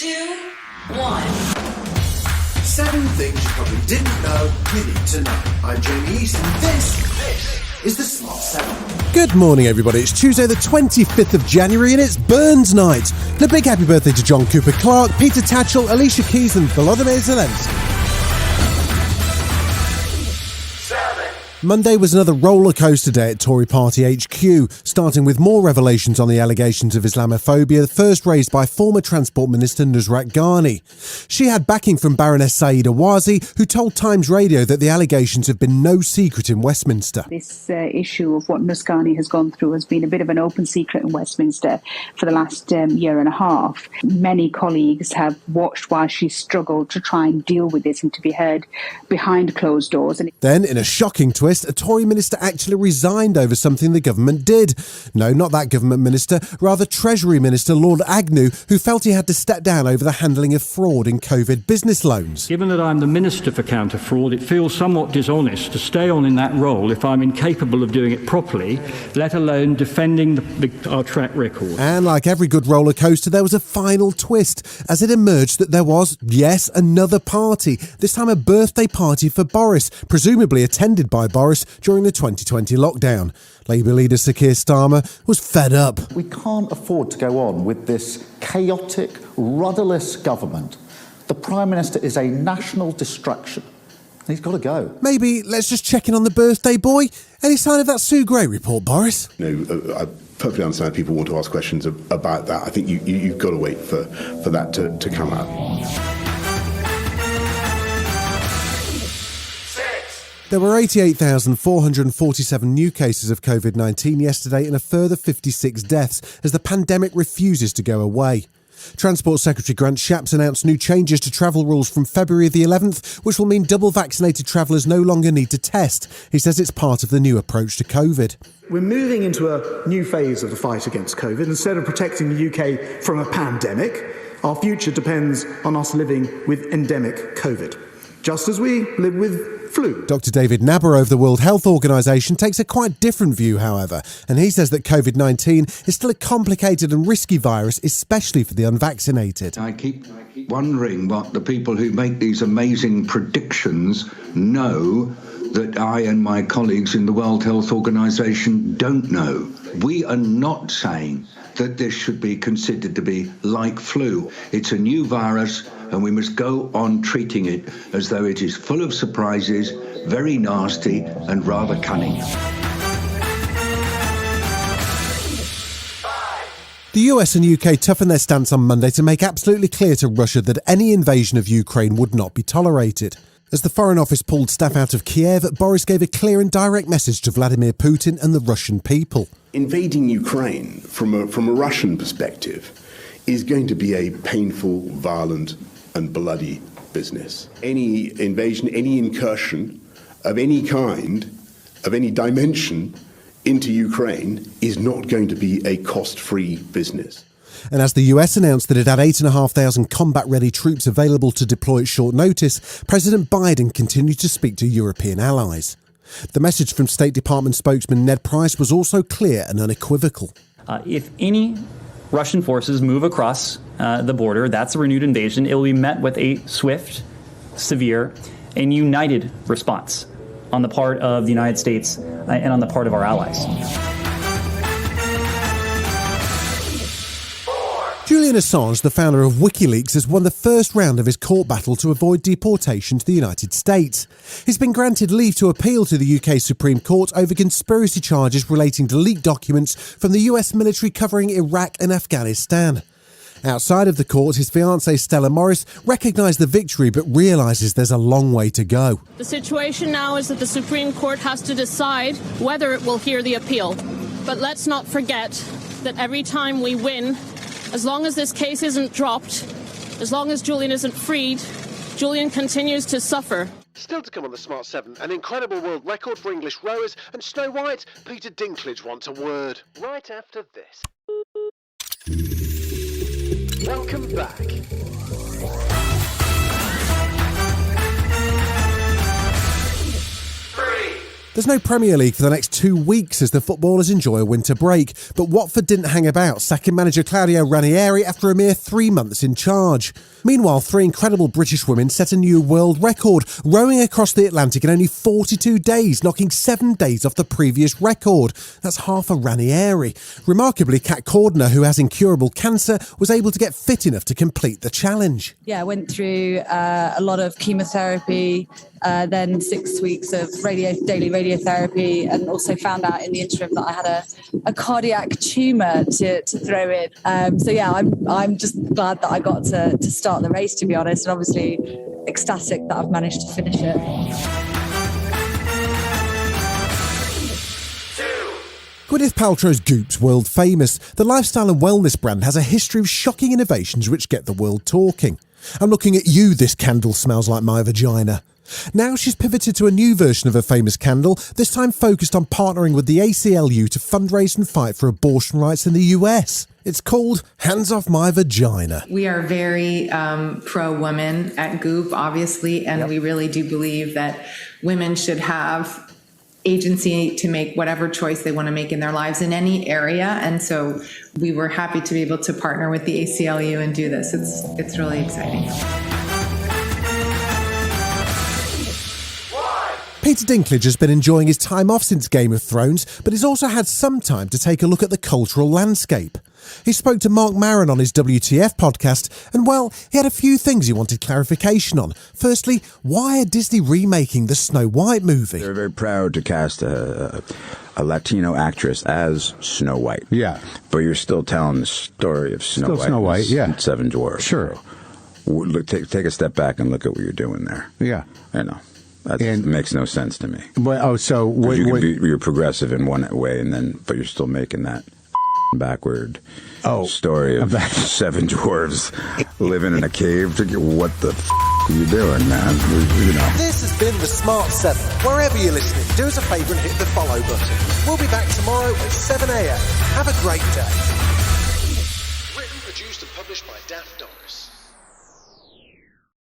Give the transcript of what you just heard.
2, 1. 7 things you probably didn't know you need to know. I'm Jamie East, and this is the Smart 7. Good morning, everybody. It's Tuesday, the 25th of January, and it's Burns Night. And a big happy birthday to John Cooper Clarke, Peter Tatchell, Alicia Keys, and Volodymyr Zelensky. Monday was another roller coaster day at Tory Party HQ, starting with more revelations on the allegations of Islamophobia, first raised by former Transport Minister Nusrat Ghani. She had backing from Baroness Saeed Awazi, who told Times Radio that the allegations have been no secret in Westminster. This issue of what Nusrat Ghani has gone through has been a bit of an open secret in Westminster for the last year and a half. Many colleagues have watched while she struggled to try and deal with this and to be heard behind closed doors. Then, in a shocking twist, a Tory minister actually resigned over something the government did. No, not that government minister, rather Treasury Minister Lord Agnew, who felt he had to step down over the handling of fraud in COVID business loans. Given that I'm the Minister for Counter Fraud, it feels somewhat dishonest to stay on in that role if I'm incapable of doing it properly, let alone defending our track record. And like every good roller coaster, there was a final twist as it emerged that there was, yes, another party, this time a birthday party for Boris, presumably attended by Boris during the 2020 lockdown. Labour leader Sir Keir Starmer was fed up. We can't afford to go on with this chaotic, rudderless government. The Prime Minister is a national distraction. He's got to go. Maybe let's just check in on the birthday boy. Any sign of that Sue Gray report, Boris? No, I perfectly understand people want to ask questions about that. I think you've got to wait for that to come out. There were 88,447 new cases of COVID-19 yesterday and a further 56 deaths as the pandemic refuses to go away. Transport Secretary Grant Shapps announced new changes to travel rules from February the 11th, which will mean double vaccinated travellers no longer need to test. He says it's part of the new approach to COVID. We're moving into a new phase of the fight against COVID. Instead of protecting the UK from a pandemic, our future depends on us living with endemic COVID, just as we live with flu. Dr. David Nabarro of the World Health Organization takes a quite different view, however, and he says that COVID-19 is still a complicated and risky virus, especially for the unvaccinated. I keep wondering what the people who make these amazing predictions know that I and my colleagues in the World Health Organization don't know. We are not saying that this should be considered to be like flu. It's a new virus, and we must go on treating it as though it is full of surprises, very nasty and rather cunning. The US and UK toughened their stance on Monday to make absolutely clear to Russia that any invasion of Ukraine would not be tolerated. As the Foreign Office pulled staff out of Kiev, Boris gave a clear and direct message to Vladimir Putin and the Russian people. Invading Ukraine, from a Russian perspective, is going to be a painful, violent and bloody business. Any invasion, any incursion of any kind, of any dimension into Ukraine is not going to be a cost-free business. And as the US announced that it had 8,500 combat-ready troops available to deploy at short notice, President Biden continued to speak to European allies. The message from State Department spokesman Ned Price was also clear and unequivocal. If any Russian forces move across the border, that's a renewed invasion. It will be met with a swift, severe, and united response on the part of the United States and on the part of our allies. Julian Assange, the founder of WikiLeaks, has won the first round of his court battle to avoid deportation to the United States. He's been granted leave to appeal to the UK Supreme Court over conspiracy charges relating to leaked documents from the US military covering Iraq and Afghanistan. Outside of the court, his fiancée Stella Morris recognised the victory but realises there's a long way to go. The situation now is that the Supreme Court has to decide whether it will hear the appeal. But let's not forget that every time we win, as long as this case isn't dropped, as long as Julian isn't freed, Julian continues to suffer. Still to come on the Smart 7, an incredible world record for English rowers, and Snow White, Peter Dinklage wants a word. Right after this. Welcome back. 3, 2, There's no Premier League for the next 2 weeks as the footballers enjoy a winter break, but Watford didn't hang about, sacking manager Claudio Ranieri after a mere 3 months in charge. Meanwhile, 3 incredible British women set a new world record, rowing across the Atlantic in only 42 days, knocking 7 days off the previous record. That's half a Ranieri. Remarkably, Kat Cordner, who has incurable cancer, was able to get fit enough to complete the challenge. Yeah, I went through a lot of chemotherapy, then 6 weeks of daily radiotherapy, and also found out in the interim that I had a cardiac tumour to throw in. I'm just glad that I got to start the race, to be honest, and obviously ecstatic that I've managed to finish it. Gwyneth Paltrow's Goop's world famous. The lifestyle and wellness brand has a history of shocking innovations which get the world talking. I'm looking at you, this candle smells like my vagina. Now she's pivoted to a new version of her famous candle, this time focused on partnering with the ACLU to fundraise and fight for abortion rights in the US. It's called Hands Off My Vagina. We are very pro-woman at Goop, obviously, and we really do believe that women should have agency to make whatever choice they want to make in their lives in any area. And so we were happy to be able to partner with the ACLU and do this. It's really exciting. Peter Dinklage has been enjoying his time off since Game of Thrones, but he's also had some time to take a look at the cultural landscape. He spoke to Mark Maron on his WTF podcast, and well, he had a few things he wanted clarification on. Firstly, why are Disney remaking the Snow White movie? They're very proud to cast a Latino actress as Snow White. Yeah. But you're still telling the story of Snow White. Yeah. Seven Dwarfs. Sure. So, take a step back and look at what you're doing there. Yeah. I know. That makes no sense to me. You're progressive in one way, but you're still making that backward story of 7 dwarves living in a cave. What the are you doing, man? This has been The Smart 7. Wherever you're listening, do us a favour and hit the follow button. We'll be back tomorrow at 7 a.m. Have a great day. Written, produced and published by Daft Doris.